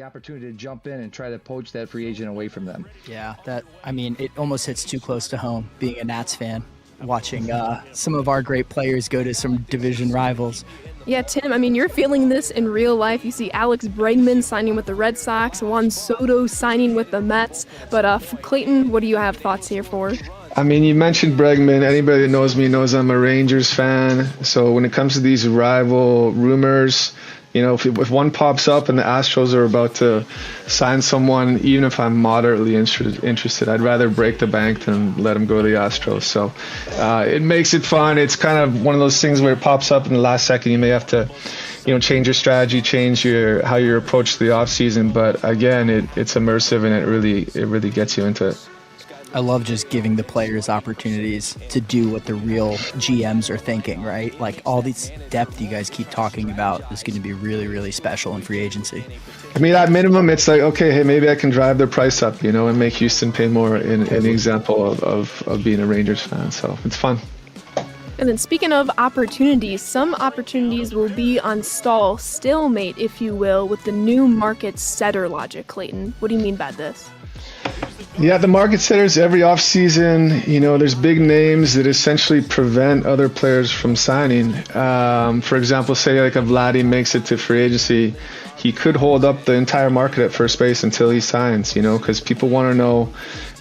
the opportunity to jump in and try to poach that free agent away from them. Yeah, it almost hits too close to home being a Nats fan, watching some of our great players go to some division rivals. Yeah, Tim, I mean, you're feeling this in real life. You see Alex Bregman signing with the Red Sox, Juan Soto signing with the Mets. But Clayton, what do you have thoughts here for? I mean, you mentioned Bregman. Anybody that knows me knows I'm a Rangers fan. So when it comes to these rival rumors, if one pops up and the Astros are about to sign someone, even if I'm moderately interested, I'd rather break the bank than let them go to the Astros. So it makes it fun. It's kind of one of those things where it pops up in the last second. You may have to, change your strategy, change how you approach the off season. But again, it's immersive and it really gets you into it. I love just giving the players opportunities to do what the real GMs are thinking, right? Like all this depth you guys keep talking about is going to be really, really special in free agency. I mean, at minimum, it's like, okay, hey, maybe I can drive their price up, and make Houston pay more in the example of being a Rangers fan. So it's fun. And then speaking of opportunities, some opportunities will be on stalemate, if you will, with the new market setter logic, Clayton. What do you mean by this? Yeah, the market setters every offseason, there's big names that essentially prevent other players from signing. For example, say like a Vladdy makes it to free agency, he could hold up the entire market at first base until he signs, because people want to know,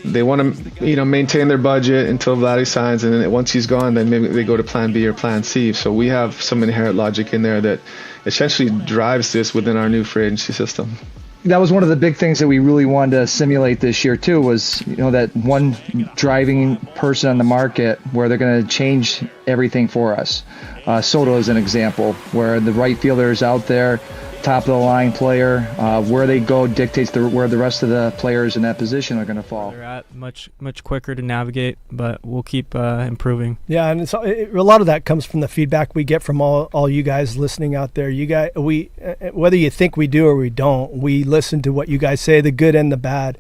they want to, maintain their budget until Vladdy signs, and then once he's gone, then maybe they go to plan B or plan C. So we have some inherent logic in there that essentially drives this within our new free agency system. That was one of the big things that we really wanted to simulate this year too, was that one driving person on the market where they're going to change everything for us. Soto is an example where the right fielder is out there, top of the line player, where they go dictates where the rest of the players in that position are going to fall. They're at much quicker to navigate, but we'll keep improving. Yeah, and a lot of that comes from the feedback we get from all you guys listening out there. You guys, whether you think we do or we don't, we listen to what you guys say, the good and the bad.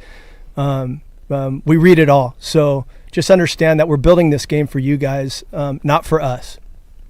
We read it all. So just understand that we're building this game for you guys, not for us.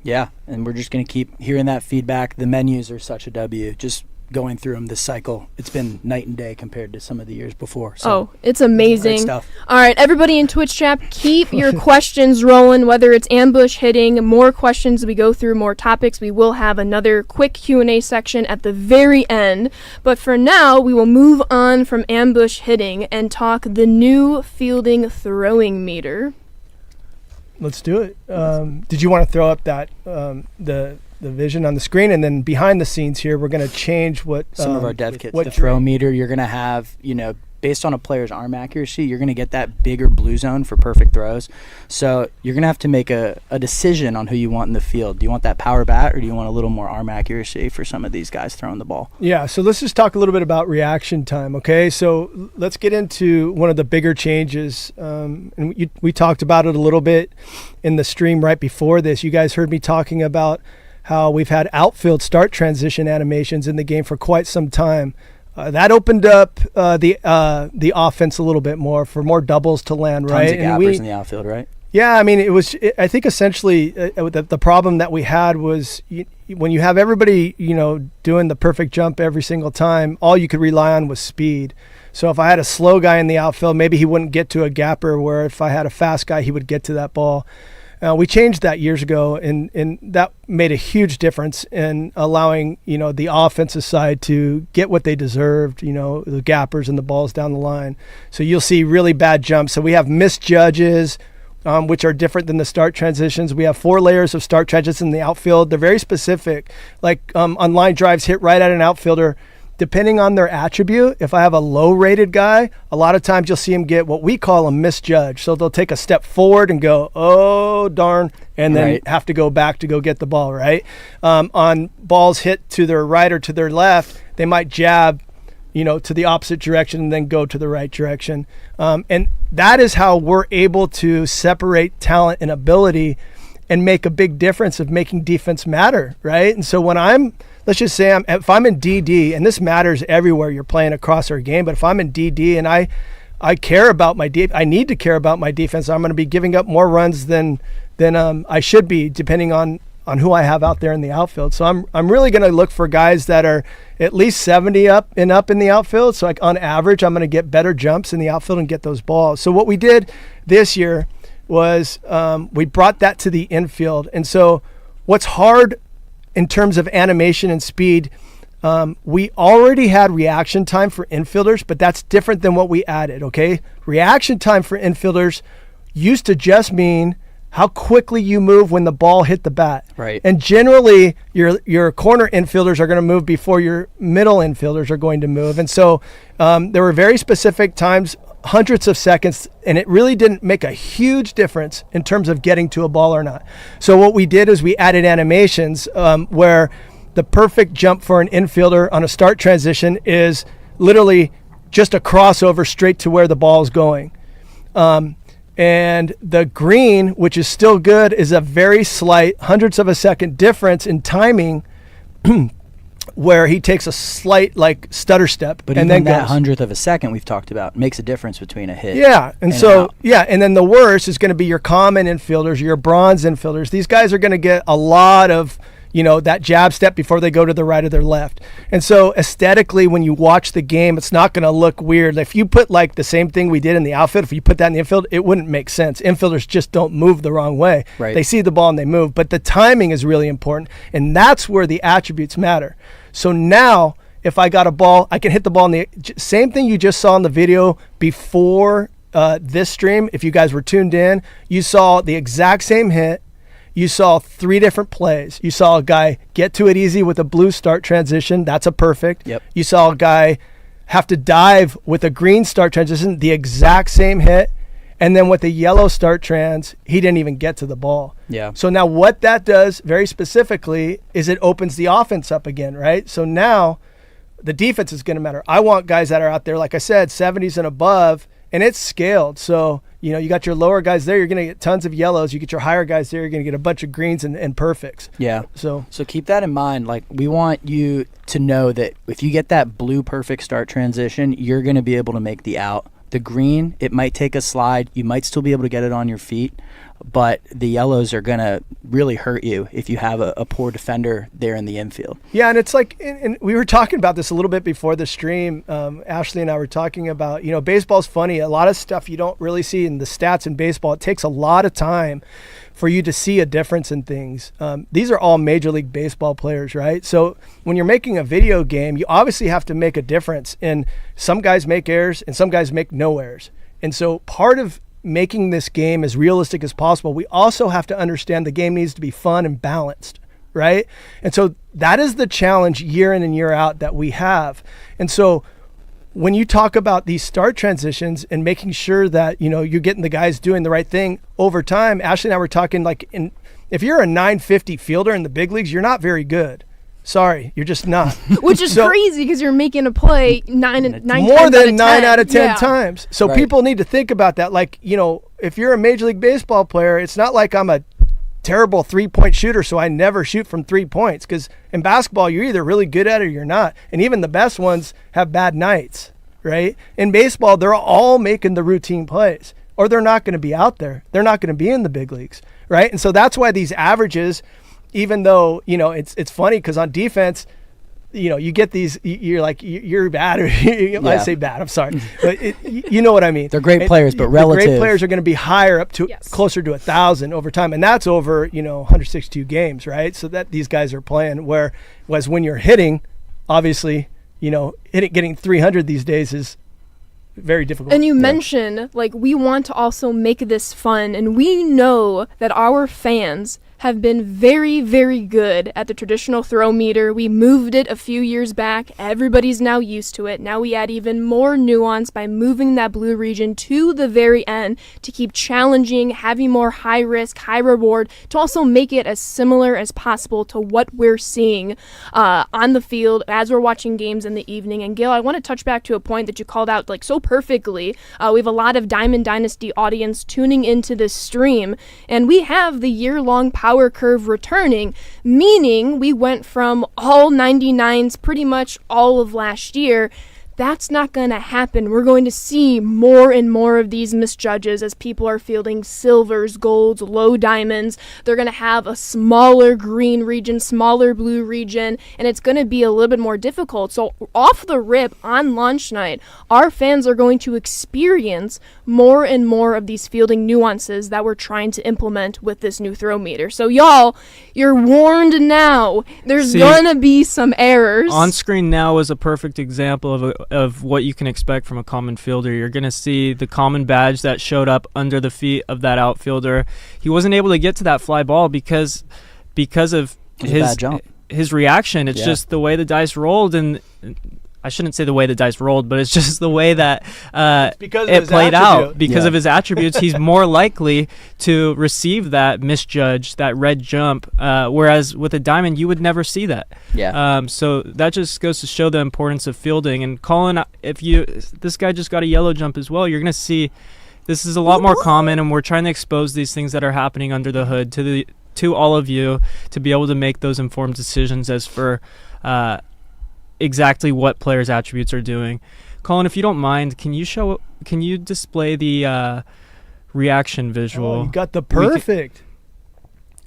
Yeah, and we're just going to keep hearing that feedback. The menus are such a W. Just going through them this cycle, it's been night and day compared to some of the years before. So it's amazing. Great stuff. All right, everybody in Twitch chat, keep your questions rolling, whether it's ambush hitting, more questions, we go through more topics. We will have another quick Q&A section at the very end. But for now, we will move on from ambush hitting and talk the new fielding throwing meter. Let's do it. Did you want to throw up that the vision on the screen, and then behind the scenes here, we're going to change what some of our dev kits. The throw meter, you're going to have, based on a player's arm accuracy, you're going to get that bigger blue zone for perfect throws. So you're going to have to make a decision on who you want in the field. Do you want that power bat, or do you want a little more arm accuracy for some of these guys throwing the ball? Yeah, so let's just talk a little bit about reaction time, okay? So let's get into one of the bigger changes. And we talked about it a little bit in the stream right before this. You guys heard me talking about how we've had outfield start transition animations in the game for quite some time. That opened up the offense a little bit more for more doubles to land, right? Tons of gappers in the outfield, right? Yeah, I mean, I think essentially the problem that we had was when you have everybody, doing the perfect jump every single time, all you could rely on was speed. So if I had a slow guy in the outfield, maybe he wouldn't get to a gapper, where if I had a fast guy, he would get to that ball. We changed that years ago, and that made a huge difference in allowing, the offensive side to get what they deserved, the gappers and the balls down the line. So you'll see really bad jumps. So we have misjudges, which are different than the start transitions. We have 4 layers of start transitions in the outfield. They're very specific. Like on line drives hit right at an outfielder, depending on their attribute. If I have a low-rated guy, a lot of times you'll see him get what we call a misjudge. So they'll take a step forward and go, oh, darn, and then have to go back to go get the ball, right? On balls hit to their right or to their left, they might jab, to the opposite direction and then go to the right direction. And that is how we're able to separate talent and ability and make a big difference of making defense matter, right? And so when let's just say if I'm in DD, and this matters everywhere you're playing across our game, but if I'm in DD and I care about I need to care about my defense, I'm going to be giving up more runs than I should be, depending on who I have out there in the outfield. So I'm really going to look for guys that are at least 70 up in the outfield. So like on average, I'm going to get better jumps in the outfield and get those balls. So what we did this year was we brought that to the infield. And so what's hard in terms of animation and speed, we already had reaction time for infielders, but that's different than what we added, okay? Reaction time for infielders used to just mean how quickly you move when the ball hit the bat. Right. And generally, your corner infielders are going to move before your middle infielders are going to move. And so there were very specific times, hundreds of seconds, and it really didn't make a huge difference in terms of getting to a ball or not. So what we did is we added animations where the perfect jump for an infielder on a start transition is literally just a crossover straight to where the ball is going. And the green, which is still good, is a very slight hundredths of a second difference in timing where he takes a slight like stutter step. But and even then that goes. hundredth of a second we've talked about makes a difference between a hit. Yeah. And an so, out. yeah. And then the worst is going to be your common infielders, your bronze infielders. These guys are going to get a lot of, that jab step before they go to the right or their left. And so aesthetically, when you watch the game, it's not going to look weird. If you put like the same thing we did in the outfield, if you put that in the infield, it wouldn't make sense. Infielders just don't move the wrong way. Right. They see the ball and they move. But the timing is really important. And that's where the attributes matter. So now, if I got a ball, I can hit the ball in the same thing you just saw in the video before this stream. If you guys were tuned in, you saw the exact same hit. You saw 3 different plays. You saw a guy get to it easy with a blue start transition. That's a perfect. Yep. You saw a guy have to dive with a green start transition, the exact same hit. And then with the yellow start trans, he didn't even get to the ball. Yeah. So now what that does very specifically is it opens the offense up again, right? So now the defense is going to matter. I want guys that are out there, like I said, 70s and above, and it's scaled. So, you got your lower guys there, you're going to get tons of yellows. You get your higher guys there, you're going to get a bunch of greens and perfects. Yeah. So keep that in mind. Like, we want you to know that if you get that blue perfect start transition, you're going to be able to make the out. The green, it might take a slide. You might still be able to get it on your feet, but the yellows are going to really hurt you if you have a poor defender there in the infield. yeah, and it's like, and we were talking about this a little bit before the stream. Ashley and I were talking about, baseball's funny. A lot of stuff you don't really see in the stats in baseball. It takes a lot of time for you to see a difference in things. These are all Major League Baseball players, right? So when you're making a video game, you obviously have to make a difference. And some guys make errors and some guys make no errors. And so part of making this game as realistic as possible, we also have to understand the game needs to be fun and balanced, right? And so that is the challenge year in and year out that we have. And so when you talk about these start transitions and making sure that, you're getting the guys doing the right thing over time, Ashley and I were talking if you're a 950 fielder in the big leagues, you're not very good. Sorry, you're just not. Which is crazy because you're making a play nine more times than 9 out of 10 yeah. times. So Right. people need to think about that. If you're a Major League Baseball player, it's not like I'm a terrible 3-point shooter, so I never shoot from 3 points. Because in basketball, you're either really good at it or you're not. And even the best ones have bad nights, right? In baseball, they're all making the routine plays, or they're not going to be out there. They're not going to be in the big leagues, right? And so that's why these averages, even though, it's funny because on defense, you get these, you're bad. I say bad, I'm sorry. But you know what I mean. They're great players, but relative. Great players are going to be higher up to Yes. closer to 1,000 over time. And that's over, 162 games, right? So that these guys are playing. Whereas when you're hitting, obviously, getting 300 these days is very difficult. And you mentioned, we want to also make this fun, and we know that our fans have been very, very good at the traditional throw meter. We moved it a few years back. Everybody's now used to it. Now we add even more nuance by moving that blue region to the very end to keep challenging, having more high risk, high reward, to also make it as similar as possible to what we're seeing on the field as we're watching games in the evening. And Gail, I want to touch back to a point that you called out so perfectly. We have a lot of Diamond Dynasty audience tuning into this stream, and we have the year-long power curve returning, meaning we went from all 99s pretty much all of last year. That's not going to happen. We're going to see more and more of these misjudges as people are fielding silvers, golds, low diamonds. They're going to have a smaller green region, smaller blue region, and it's going to be a little bit more difficult. So off the rip on launch night, our fans are going to experience more and more of these fielding nuances that we're trying to implement with this new throw meter. So y'all, you're warned now. There's going to be some errors. On screen now is a perfect example of what you can expect from a common fielder. You're going to see the common badge that showed up under the feet of that outfielder. He wasn't able to get to that fly ball because of his reaction. It's just the way the dice rolled, and I shouldn't say the way the dice rolled, but it's just the way that it played out. Because of his attributes, he's more likely to receive that misjudge, that red jump, whereas with a diamond, you would never see that. So that just goes to show the importance of fielding. And Colin, this guy just got a yellow jump as well, you're going to see this is a lot more common, and we're trying to expose these things that are happening under the hood to all of you to be able to make those informed decisions as for exactly what players' attributes are doing. Colin, if you don't mind, can you display the reaction visual? Oh, you got the perfect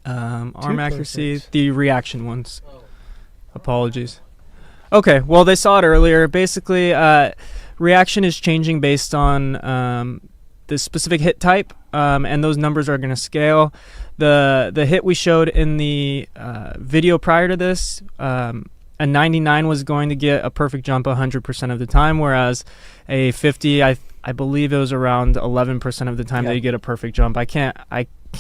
arm accuracy, the reaction ones. Apologies. Okay, well, they saw it earlier. Basically, reaction is changing based on the specific hit type, and those numbers are going to scale. The hit we showed in the video prior to this, a 99 was going to get a perfect jump 100% of the time, whereas a 50, I believe it was around 11% of the time that you get a perfect jump. I can't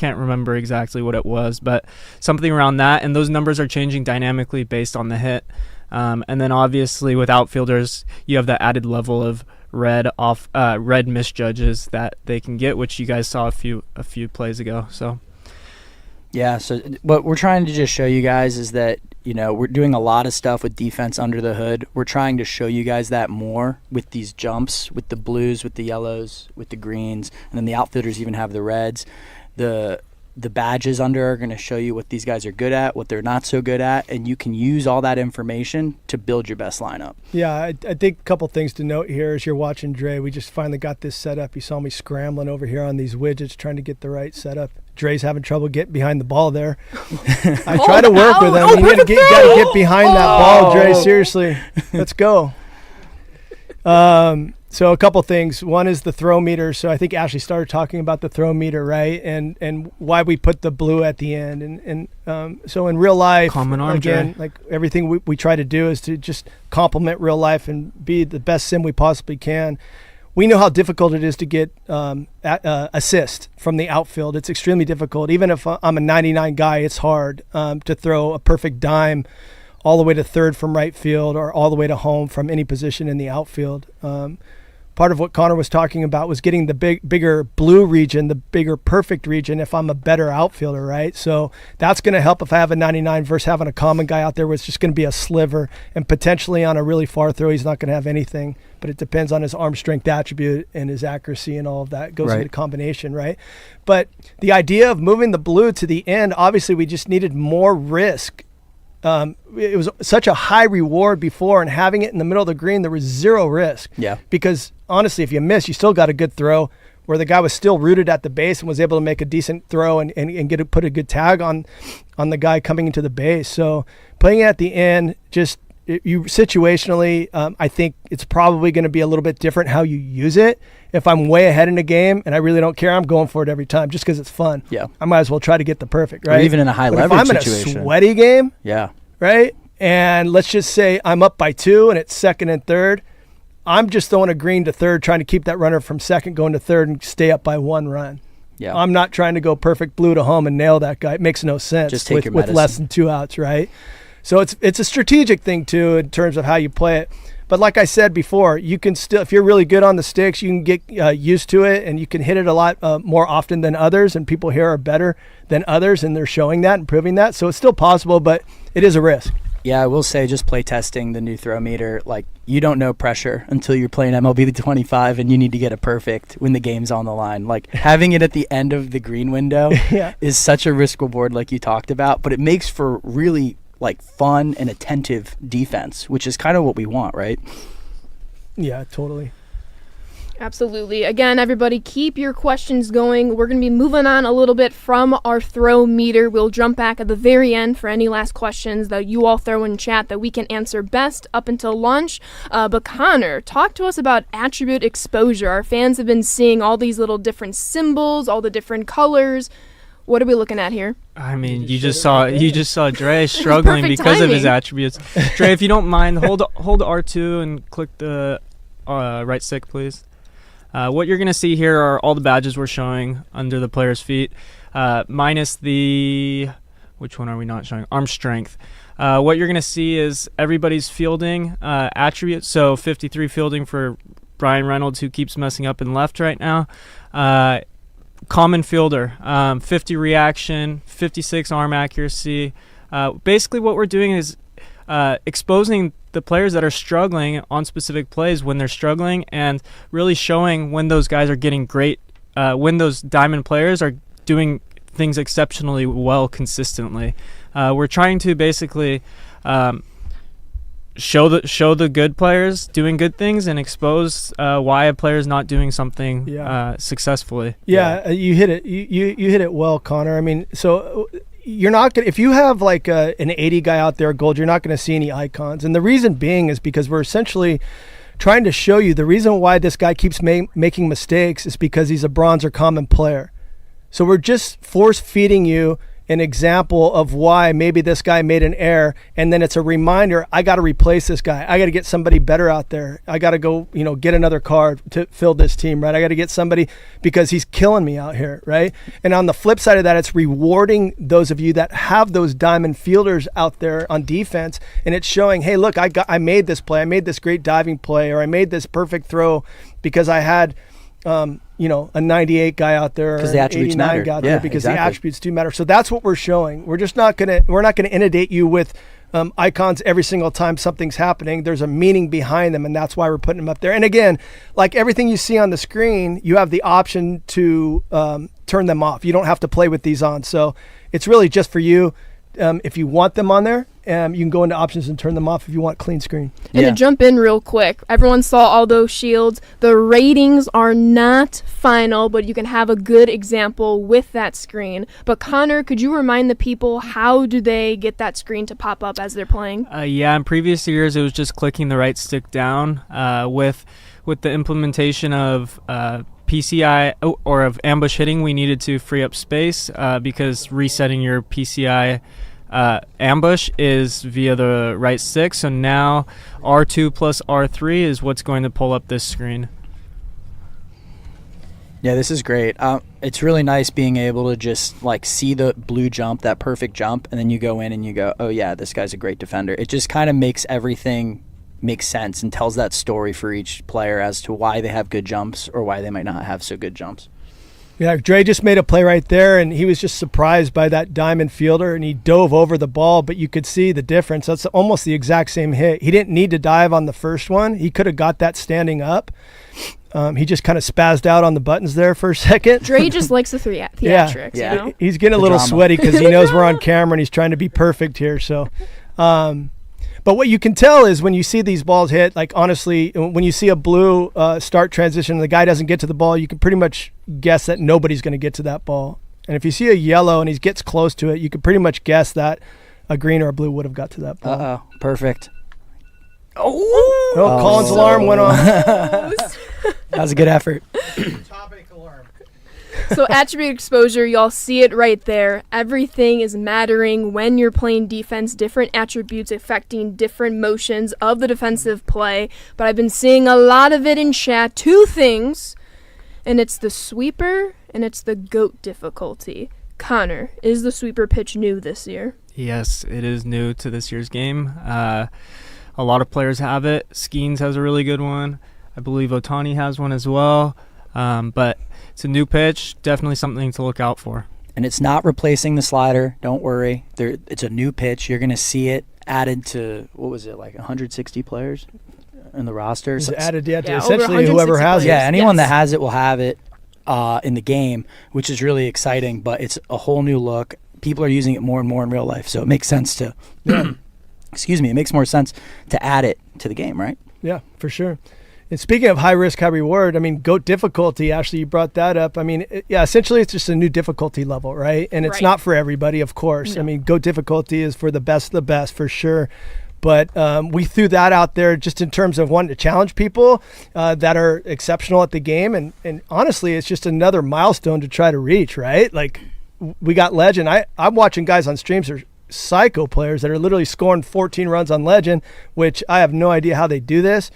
remember exactly what it was, but something around that. And those numbers are changing dynamically based on the hit. And then obviously with outfielders, you have that added level of red misjudges that they can get, which you guys saw a few plays ago. So so what we're trying to just show you guys is that, we're doing a lot of stuff with defense under the hood. We're trying to show you guys that more with these jumps, with the blues, with the yellows, with the greens, and then the outfielders even have the reds. The badges under are going to show you what these guys are good at, what they're not so good at, and you can use all that information to build your best lineup. Yeah, I think a couple things to note here as you're watching Dre. We just finally got this set up. You saw me scrambling over here on these widgets trying to get the right setup. Dre's having trouble getting behind the ball there. I try to work with him. You got to get behind that ball, Dre. Seriously. Let's go. So a couple things. One is the throw meter. So I think Ashley started talking about the throw meter, right? And why we put the blue at the end. And so in real life, again, like everything we try to do is to just complement real life and be the best sim we possibly can. We know how difficult it is to get assist from the outfield. It's extremely difficult. Even if I'm a 99 guy, it's hard to throw a perfect dime all the way to third from right field or all the way to home from any position in the outfield. Part of what Connor was talking about was getting the bigger blue region, the bigger perfect region if I'm a better outfielder, right? So that's going to help if I have a 99 versus having a common guy out there where it's just going to be a sliver, and potentially on a really far throw he's not going to have anything, but it depends on his arm strength attribute and his accuracy and all of that goes into combination, right? But the idea of moving the blue to the end, obviously we just needed more risk. It was such a high reward before, and having it in the middle of the green, there was zero risk. Yeah. Because honestly, if you miss, you still got a good throw where the guy was still rooted at the base and was able to make a decent throw and put a good tag on the guy coming into the base. So playing it at the end, situationally, I think it's probably going to be a little bit different how you use it. If I'm way ahead in a game and I really don't care, I'm going for it every time just because it's fun. Yeah. I might as well try to get the perfect, right? Or even in a high leverage situation. If I'm in a sweaty game, right? And let's just say I'm up by 2 and it's second and third, I'm just throwing a green to third, trying to keep that runner from second going to third and stay up by 1 run. Yeah. I'm not trying to go perfect blue to home and nail that guy. It makes no sense. Just take with less than 2 outs, right? So it's a strategic thing too in terms of how you play it. But like I said before, you can still, if you're really good on the sticks, you can get used to it and you can hit it a lot more often than others. And people here are better than others, and they're showing that and proving that. So it's still possible, but it is a risk. Yeah, I will say, just play testing the new throw meter. Like, you don't know pressure until you're playing MLB The 25 and you need to get a perfect when the game's on the line. Like, having it at the end of the green window is such a risk reward, like you talked about, but it makes for really like fun and attentive defense, which is kind of what we want, right? Yeah, totally. Absolutely. Again, everybody, keep your questions going. We're going to be moving on a little bit from our throw meter. We'll jump back at the very end for any last questions that you all throw in chat that we can answer best up until lunch. But Connor, talk to us about attribute exposure. Our fans have been seeing all these little different symbols, all the different colors. What are we looking at here? I mean, you just saw Dre struggling because of his attributes. Dre, if you don't mind, hold R2 and click the right stick, please. What you're going to see here are all the badges we're showing under the player's feet, minus the, which one are we not showing? Arm strength. What you're going to see is everybody's fielding attributes. So 53 fielding for Brian Reynolds, who keeps messing up in left right now. Common fielder, 50 reaction, 56 arm accuracy. Basically what we're doing is exposing the players that are struggling on specific plays when they're struggling, and really showing when those guys are getting great, when those diamond players are doing things exceptionally well consistently. We're trying to basically show the good players doing good things and expose why a player is not doing something successfully. You hit it. You hit it well, Connor. I mean, so you're not gonna, if you have like an 80 guy out there gold, you're not going to see any icons, and the reason being is because we're essentially trying to show you the reason why this guy keeps making mistakes is because he's a bronze or common player. So we're just force feeding you an example of why maybe this guy made an error, and then it's a reminder, I got to replace this guy. I got to get somebody better out there. I got to go, get another card to fill this team, right? I got to get somebody because he's killing me out here, right? And on the flip side of that, it's rewarding those of you that have those diamond fielders out there on defense, and it's showing, hey, look, I made this play. I made this great diving play, or I made this perfect throw because I had a 98 guy out there, because the attributes matter. Guy out there because the attributes do matter. So that's what we're showing. We're not gonna inundate you with icons every single time something's happening. There's a meaning behind them, and that's why we're putting them up there. And again, like everything you see on the screen, you have the option to turn them off. You don't have to play with these on. So it's really just for you. If you want them on there, you can go into options and turn them off if you want clean screen. And to jump in real quick, everyone saw all those shields. The ratings are not final, but you can have a good example with that screen. But Connor, could you remind the people, how do they get that screen to pop up as they're playing? In previous years, it was just clicking the right stick down. With the implementation of PCI or of ambush hitting, we needed to free up space because resetting your PCI ambush is via the right stick. So now R2 plus R3 is what's going to pull up this screen. Yeah, this is great. It's really nice being able to just see the blue jump, that perfect jump, and then you go in and you go, oh yeah, this guy's a great defender. It just kind of makes everything make sense and tells that story for each player as to why they have good jumps or why they might not have so good jumps. Yeah, Dre just made a play right there, and he was just surprised by that diamond fielder, and he dove over the ball, but you could see the difference. That's almost the exact same hit. He didn't need to dive on the first one. He could have got that standing up. He just kind of spazzed out on the buttons there for a second. Dre just likes the theatrics. Yeah. You know? He's getting a little sweaty because he knows we're on camera, and he's trying to be perfect here. So, but what you can tell is when you see these balls hit, honestly, when you see a blue start transition and the guy doesn't get to the ball, you can pretty much guess that nobody's going to get to that ball. And if you see a yellow and he gets close to it, you can pretty much guess that a green or a blue would have got to that ball. Uh-oh. Perfect. Oh, Colin's alarm went off. That was a good effort. Topic alarm. So attribute exposure, y'all see it right there. Everything is mattering when you're playing defense, different attributes affecting different motions of the defensive play. But I've been seeing a lot of it in chat. Two things, and it's the sweeper and it's the GOAT difficulty. Connor, is the sweeper pitch new this year? Yes, it is new to this year's game. A lot of players have it. Skeens has a really good one. I believe Otani has one as well. But it's a new pitch, definitely something to look out for. And it's not replacing the slider. Don't worry. It's a new pitch. You're going to see it added to, 160 players in the roster? It's added to Yeah, essentially whoever has players. it. Yeah, anyone that has it will have it in the game, which is really exciting. But it's a whole new look. People are using it more and more in real life, so it makes sense to it makes more sense to add it to the game, right? Yeah, for sure. And speaking of high risk, high reward, I mean, GOAT difficulty, Ashley, you brought that up. I mean, essentially it's just a new difficulty level, right? And it's not for everybody, of course. No. I mean, GOAT difficulty is for the best of the best, for sure. But we threw that out there just in terms of wanting to challenge people that are exceptional at the game. And honestly, it's just another milestone to try to reach, right? Like, we got Legend. I'm watching guys on streams that are psycho players that are literally scoring 14 runs on Legend, which I have no idea how they do this.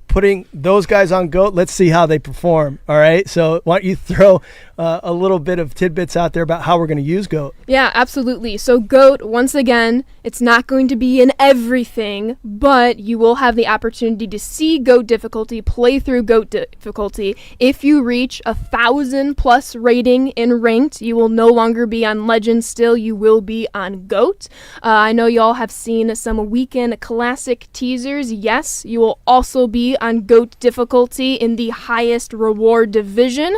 Putting those guys on GOAT, let's see how they perform. All right. So why don't you throw a little bit of tidbits out there about how we're going to use GOAT? Yeah, absolutely. So GOAT, once again, it's not going to be in everything, but you will have the opportunity to see GOAT difficulty, play through GOAT difficulty. If you reach 1,000+ rating in ranked, you will no longer be on Legend still. You will be on GOAT. I know y'all have seen some weekend classic teasers. Yes, you will also be on GOAT difficulty in the highest reward division.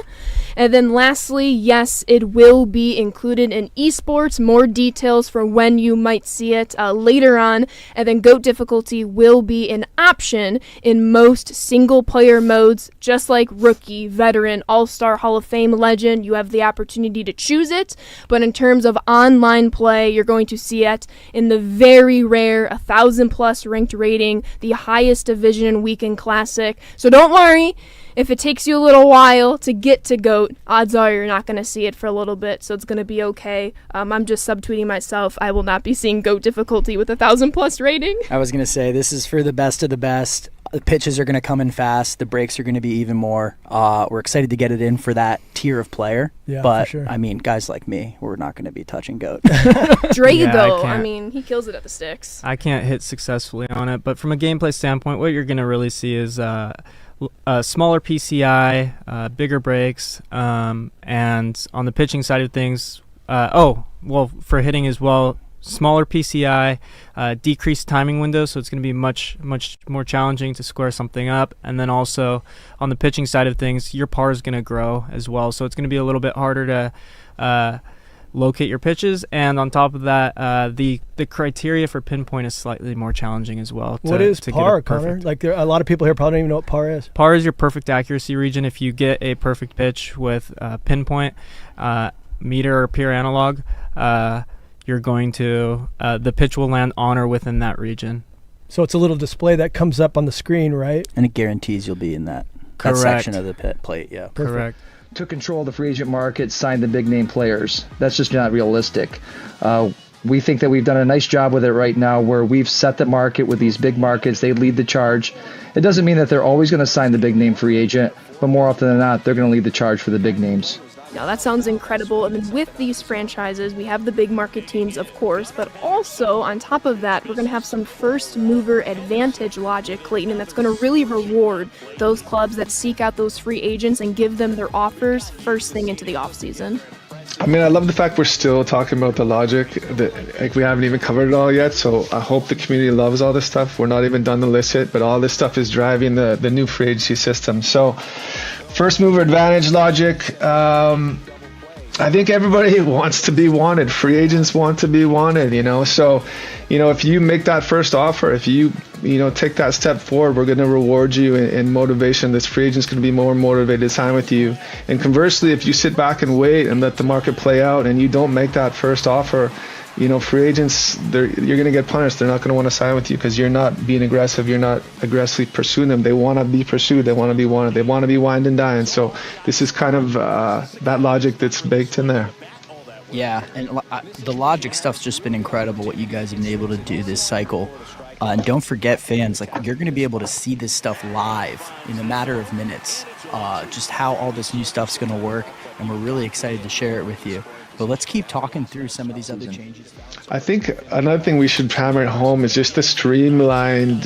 And then lastly, yes, it will be included in esports. More details for when you might see it later on. And then GOAT difficulty will be an option in most single player modes, just like Rookie, Veteran, All-Star, Hall of Fame, Legend. You have the opportunity to choose it. But in terms of online play, you're going to see it in the very rare 1,000+ ranked rating, the highest division in weekend classic. So don't worry. If it takes you a little while to get to GOAT, odds are you're not going to see it for a little bit, so it's going to be okay. I'm just subtweeting myself. I will not be seeing GOAT difficulty with 1,000+ rating. I was going to say, this is for the best of the best. The pitches are going to come in fast. The breaks are going to be even more. We're excited to get it in for that tier of player. Yeah, but, for sure. I mean, guys like me, we're not going to be touching GOAT. Drago, I mean, he kills it at the sticks. I can't hit successfully on it, but from a gameplay standpoint, what you're going to really see is smaller PCI, bigger breaks, and on the pitching side of things, for hitting as well, smaller PCI, decreased timing window, so it's going to be much more challenging to square something up. And then also on the pitching side of things, your par is going to grow as well, so it's going to be a little bit harder to locate your pitches. And on top of that, the criteria for pinpoint is slightly more challenging as well. What is par, Connor? Like, a lot of people here probably don't even know what par is. Par is your perfect accuracy region. If you get a perfect pitch with pinpoint, meter or peer analog, you're going to the pitch will land on or within that region. So it's a little display that comes up on the screen, right? And it guarantees you'll be in that section of the plate. Yeah, perfect. Correct. To control the free agent market, sign the big name players. That's just not realistic. We think that we've done a nice job with it right now, where we've set the market with these big markets. They lead the charge. It doesn't mean that they're always going to sign the big name free agent, but more often than not, they're going to lead the charge for the big names. Now, that sounds incredible. And then with these franchises, we have the big market teams, of course, but also on top of that, we're going to have some first mover advantage logic, Clayton, and that's going to really reward those clubs that seek out those free agents and give them their offers first thing into the offseason. I mean, I love the fact we're still talking about the logic. Like, we haven't even covered it all yet, so I hope the community loves all this stuff. We're not even done the list yet, but all this stuff is driving the new free agency system. So, first mover advantage logic. I think everybody wants to be wanted. Free agents want to be wanted, So, if you make that first offer, if you take that step forward, we're going to reward you in motivation. This free agent's going to be more motivated to sign with you. And conversely, if you sit back and wait and let the market play out and you don't make that first offer, free agents, you're going to get punished. They're not going to want to sign with you because you're not being aggressive. You're not aggressively pursuing them. They want to be pursued. They want to be wanted. They want to be wined and dined. So this is kind of that logic that's baked in there. Yeah, and the logic stuff's just been incredible, what you guys have been able to do this cycle. And don't forget, fans, you're going to be able to see this stuff live in a matter of minutes, just how all this new stuff's going to work, and we're really excited to share it with you. But let's keep talking through some of these other changes. I think another thing we should hammer at home is just the streamlined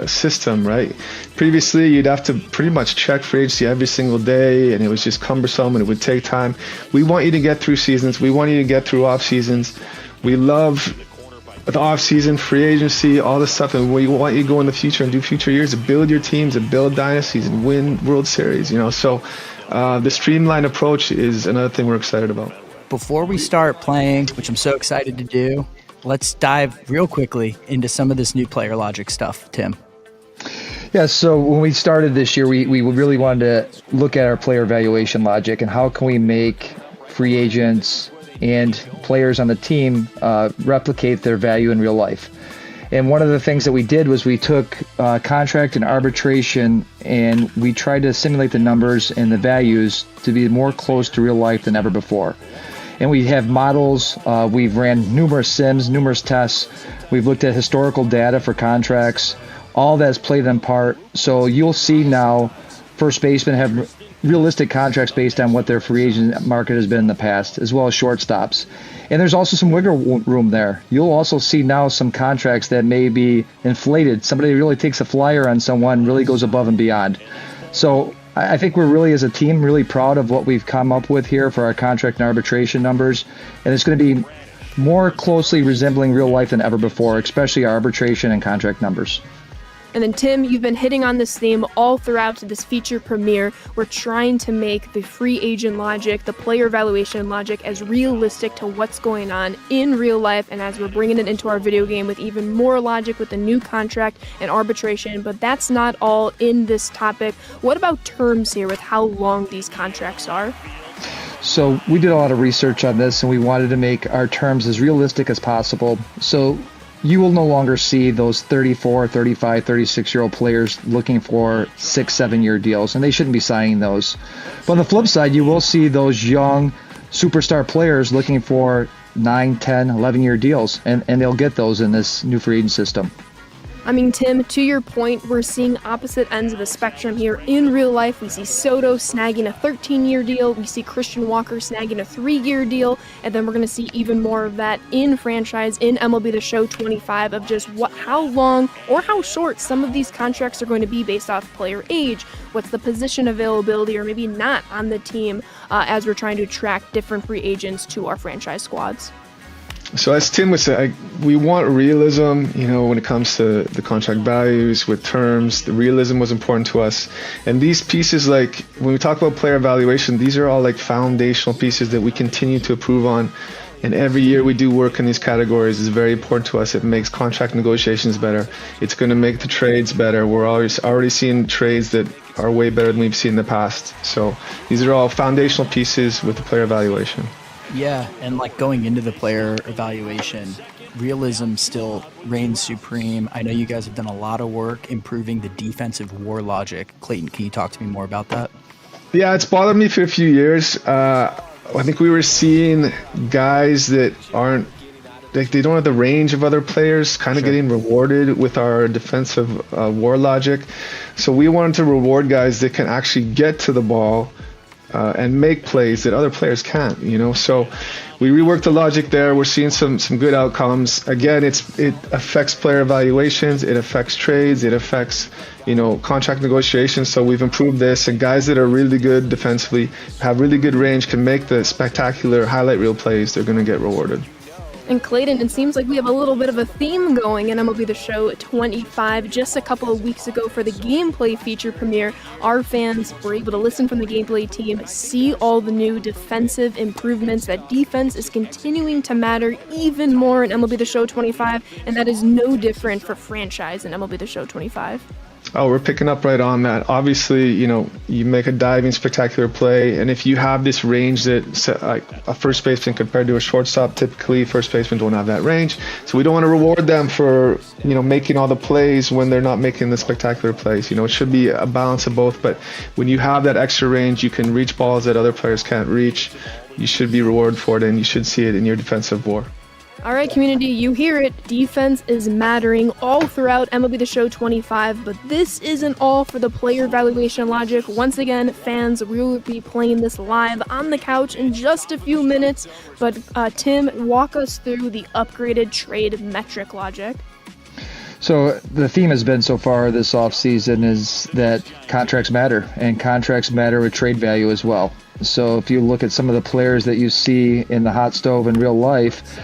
system, right? Previously, you'd have to pretty much check free agency every single day, and it was just cumbersome, and it would take time. We want you to get through seasons. We want you to get through off seasons. We love the off season, free agency, all this stuff, and we want you to go in the future and do future years to build your teams, to build dynasties, and win World Series. So the streamlined approach is another thing we're excited about. Before we start playing, which I'm so excited to do, let's dive real quickly into some of this new player logic stuff, Tim. Yeah, so when we started this year, we really wanted to look at our player valuation logic and how can we make free agents and players on the team replicate their value in real life. And one of the things that we did was we took contract and arbitration and we tried to simulate the numbers and the values to be more close to real life than ever before. And we have models, we've ran numerous sims, numerous tests, we've looked at historical data for contracts, all that's played in part. So you'll see now first basemen have realistic contracts based on what their free agent market has been in the past, as well as shortstops. And there's also some wiggle room there. You'll also see now some contracts that may be inflated. Somebody really takes a flyer on someone, really goes above and beyond. So I think we're really, as a team, really proud of what we've come up with here for our contract and arbitration numbers. And it's going to be more closely resembling real life than ever before, especially our arbitration and contract numbers. And then Tim, you've been hitting on this theme all throughout this feature premiere. We're trying to make the free agent logic, the player valuation logic, as realistic to what's going on in real life, and as we're bringing it into our video game with even more logic with the new contract and arbitration. But that's not all in this topic. What about terms here with how long these contracts are? So we did a lot of research on this, and we wanted to make our terms as realistic as possible. So you will no longer see those 34, 35, 36-year-old players looking for 6-7 year deals, and they shouldn't be signing those. But on the flip side, you will see those young superstar players looking for 9, 10, 11-year deals, and they'll get those in this new free agent system. I mean, Tim, to your point, we're seeing opposite ends of the spectrum here. In real life, we see Soto snagging a 13-year deal, we see Christian Walker snagging a 3-year deal, and then we're going to see even more of that in franchise, in MLB The Show 25, of just how long or how short some of these contracts are going to be based off player age, what's the position availability or maybe not on the team, as we're trying to attract different free agents to our franchise squads. So as Tim would say, we want realism, when it comes to the contract values with terms. The realism was important to us. And these pieces, like when we talk about player evaluation, these are all like foundational pieces that we continue to improve on. And every year we do work in these categories. It's very important to us. It makes contract negotiations better. It's going to make the trades better. We're already seeing trades that are way better than we've seen in the past. So these are all foundational pieces with the player evaluation. Yeah, and like going into the player evaluation, realism still reigns supreme. I know you guys have done a lot of work improving the defensive war logic. Clayton, can you talk to me more about that? Yeah, it's bothered me for a few years. I think we were seeing guys that aren't, like they don't have the range of other players, kind of getting rewarded with our defensive war logic. So we wanted to reward guys that can actually get to the ball and make plays that other players can't, So we reworked the logic there. We're seeing some good outcomes. Again, it affects player evaluations, it affects trades, it affects, contract negotiations. So we've improved this, and guys that are really good defensively, have really good range, can make the spectacular highlight reel plays, they're going to get rewarded. And Clayton, it seems like we have a little bit of a theme going in MLB The Show 25. Just a couple of weeks ago for the gameplay feature premiere, our fans were able to listen from the gameplay team, see all the new defensive improvements. That defense is continuing to matter even more in MLB The Show 25, and that is no different for franchise in MLB The Show 25. Oh, we're picking up right on that. Obviously, you make a diving spectacular play, and if you have this range that like a first baseman compared to a shortstop, typically first basemen don't have that range. So we don't want to reward them for, making all the plays when they're not making the spectacular plays. It should be a balance of both, but when you have that extra range, you can reach balls that other players can't reach. You should be rewarded for it, and you should see it in your defensive war. All right, community, you hear it. Defense is mattering all throughout MLB The Show 25, but this isn't all for the player evaluation logic. Once again, fans, we will be playing this live on the couch in just a few minutes, but Tim, walk us through the upgraded trade metric logic. So the theme has been so far this offseason is that contracts matter, and contracts matter with trade value as well. So if you look at some of the players that you see in the hot stove in real life,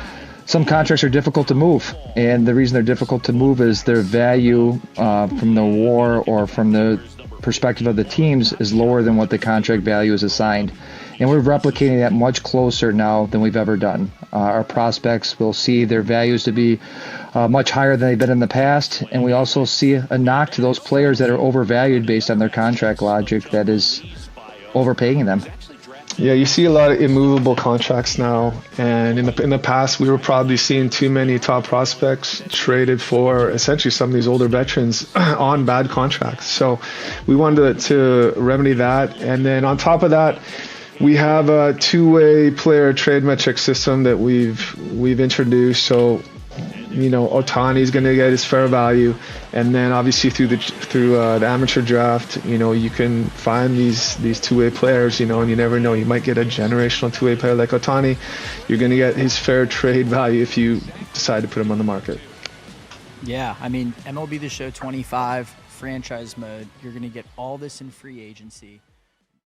some contracts are difficult to move, and the reason they're difficult to move is their value from the war or from the perspective of the teams is lower than what the contract value is assigned. And we're replicating that much closer now than we've ever done. Our prospects will see their values to be much higher than they've been in the past. And we also see a knock to those players that are overvalued based on their contract logic that is overpaying them. Yeah, you see a lot of immovable contracts now, and in the past we were probably seeing too many top prospects traded for essentially some of these older veterans on bad contracts. So we wanted to remedy that, and then on top of that, we have a two-way player trade metric system that we've introduced. So Ohtani is going to get his fair value, and then obviously through the amateur draft, you can find these two-way players, and you never know, you might get a generational two-way player like Ohtani. You're going to get his fair trade value if you decide to put him on the market. Yeah, I mean, MLB The Show 25 franchise mode, you're going to get all this in free agency.